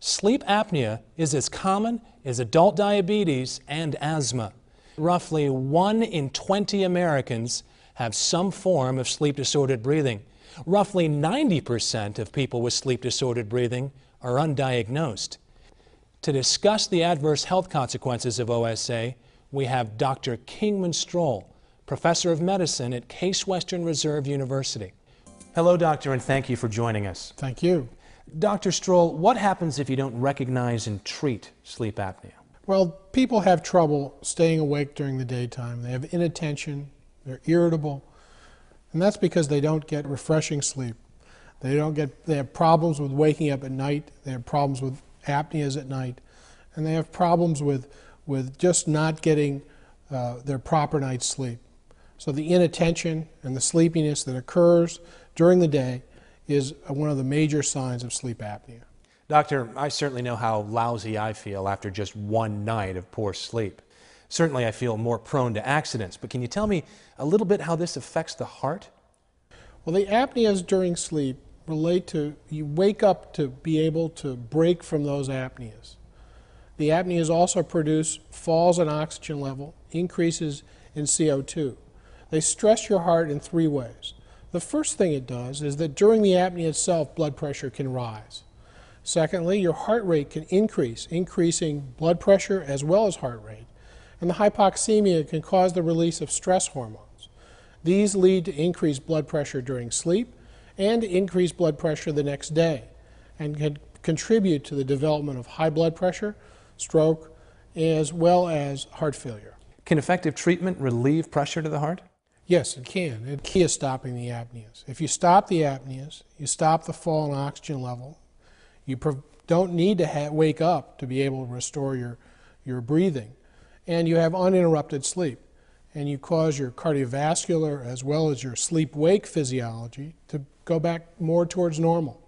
Sleep apnea is as common as adult diabetes and asthma. Roughly 1 in 20 Americans have some form of sleep-disordered breathing. Roughly 90% of people with sleep-disordered breathing are undiagnosed. To discuss the adverse health consequences of OSA, we have Dr. Kingman Stroll, Professor of Medicine at Case Western Reserve University. Hello, Doctor, and thank you for joining us. Thank you. Dr. Stroll, what happens if you don't recognize and treat sleep apnea? Well, people have trouble staying awake during the daytime. They have inattention, they're irritable, and that's because they don't get refreshing sleep. They have problems with waking up at night, they have problems with apneas at night, and they have problems with just not getting their proper night's sleep. So the inattention and the sleepiness that occurs during the day is one of the major signs of sleep apnea. Doctor, I certainly know how lousy I feel after just one night of poor sleep. Certainly I feel more prone to accidents, but can you tell me a little bit how this affects the heart? Well, the apneas during sleep relate to, you wake up to be able to break from those apneas. The apneas also produce falls in oxygen level, increases in CO2. They stress your heart in 3 ways. The first thing it does is that during the apnea itself, blood pressure can rise. Secondly, your heart rate can increase, increasing blood pressure as well as heart rate. And the hypoxemia can cause the release of stress hormones. These lead to increased blood pressure during sleep and increased blood pressure the next day, and can contribute to the development of high blood pressure, stroke, as well as heart failure. Can effective treatment relieve pressure to the heart? Yes, it can. The key is stopping the apneas. If you stop the apneas, you stop the fall in oxygen level. You don't need to wake up to be able to restore your breathing. And you have uninterrupted sleep. And you cause your cardiovascular as well as your sleep-wake physiology to go back more towards normal.